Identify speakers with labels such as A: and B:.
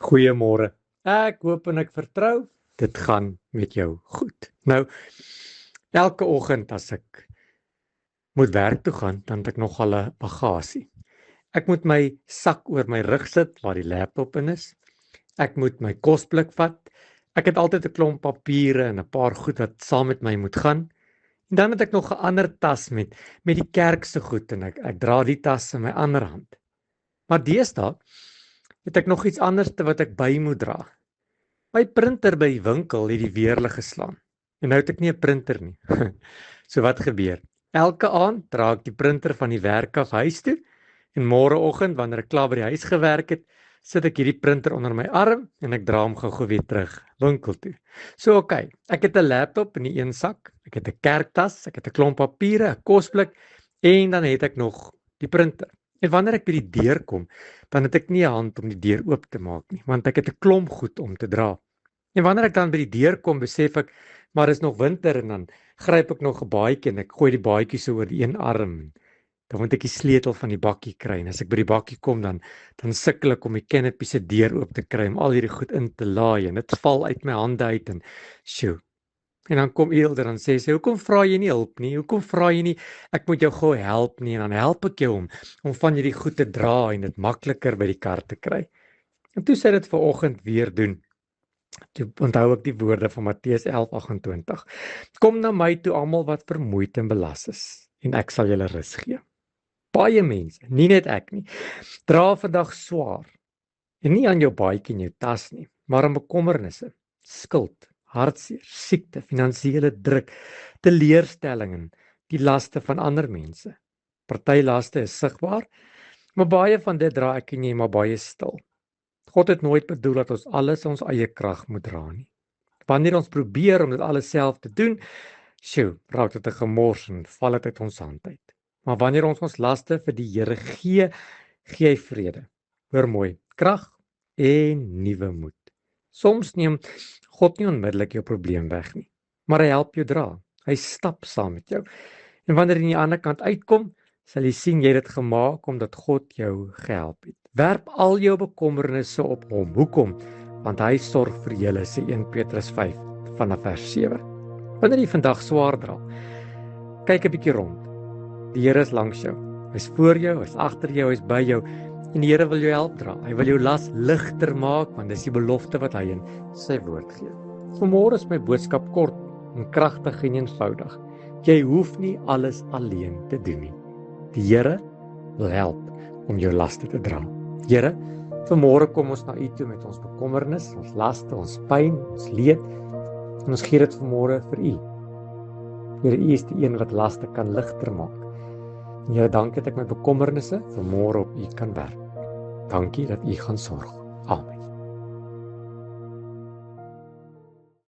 A: Goeiemôre. Ek hoop en ek vertrou dit gaan met jou goed. Nou, elke oggend as ek moet werk toe gaan, dan het ek nogal 'n bagasie. Ek moet my sak oor my rug sit waar die laptop in is. Ek moet my kosblik vat. Ek het altyd 'n klomp papiere en 'n paar goed wat saam met my moet gaan. En dan het ek nog 'n ander tas met die kerk se goed en ek dra die tas in my ander hand. Maar deesdae het ek nog iets anders wat ek by moet dra. My printer by die winkel het die weerlig geslaan. En nou het ek nie 'n printer nie. So wat gebeur? Elke aand dra ek die printer van die werk af huis toe en môreoggend wanneer ek klaar by die huis gewerk het, sit ek hierdie printer onder my arm en ek dra hom gou-gou weer terug winkel toe. So okay, ek het 'n laptop in die een sak, ek het 'n kerktas, ek het 'n klomp papiere, 'n kosblik en dan het ek nog die printer. En wanneer ek by die deur kom, dan het ek nie 'n hand om die deur oop te maak nie, want ek het 'n klomp goed om te dra. En wanneer ek dan by die deur kom, besef ek, maar dis nog winter en dan gryp ek nog 'n baadjie en ek gooi die baadjie so oor die een arm. Dan moet ek die sleutel van die bakkie kry en as ek by die bakkie kom dan sukkel ek om die Kennedy se deur oop te kry om al hierdie goed in te laai en dit val uit my hande uit en sjoe. En dan kom Eelder en sê sy, "Hoekom vra jy nie hulp nie? Hoekom vra jy nie ek moet jou gou help nie?" En dan help ek jou om van hierdie goed te dra en dit makliker by die kar te kry. En toe sê dit vanoggend weer doen. Toe onthou ek die woorde van Matteus 11:28. Kom na my toe almal wat vermoeid en belas is en ek sal julle rus gee. Baie mense, nie net ek nie, dra vandag swaar. En nie aan jou baadjie en jou tas nie, maar aan bekommernisse, skuld, hartseer, siekte, finansiële druk, teleurstelling en die laste van ander mense. Party laste is sigbaar, maar baie van dit dra ek en jy maar baie stil. God het nooit bedoel dat ons alles ons eie krag moet dra nie. Wanneer ons probeer om dit alles self te doen, raak dit 'n gemors en val dit uit ons hand uit. Maar wanneer ons laste vir die Here gee, gee hy vrede. Hoor mooi, krag en nuwe moed. Soms neem God nie onmiddellik jou probleem weg nie, maar hy help jou dra. Hy stap saam met jou. En wanneer jy aan die ander kant uitkom, sal jy sien jy het dit gemaak omdat God jou gehelp het. Werp al jou bekommernisse op hom. Hoekom? Want hy sorg vir julle, sê 1 Petrus 5 vanaf vers 7. Wanneer jy vandag swaar dra, kyk 'n bietjie rond. Die Here is langs jou. Hy's voor jou, hy's agter jou, hy's by jou. En die Here wil jou help dra. Hy wil jou las ligter maak, want dis die belofte wat hy in sy woord gee. Vanmôre is my boodskap kort en kragtig en eenvoudig. Jy hoef nie alles alleen te doen nie. Die Here wil help om jou laste te dra. Here, vanmôre kom ons na U toe met ons bekommernis, ons laste, ons pyn, ons leed. En ons gee dit vanmôre vir U. Here, U is die een wat laste kan ligter maak. En Here, dankie dat ek my bekommernisse vanmôre op U kan werp. Dankie dat U gaan sorg. Amen.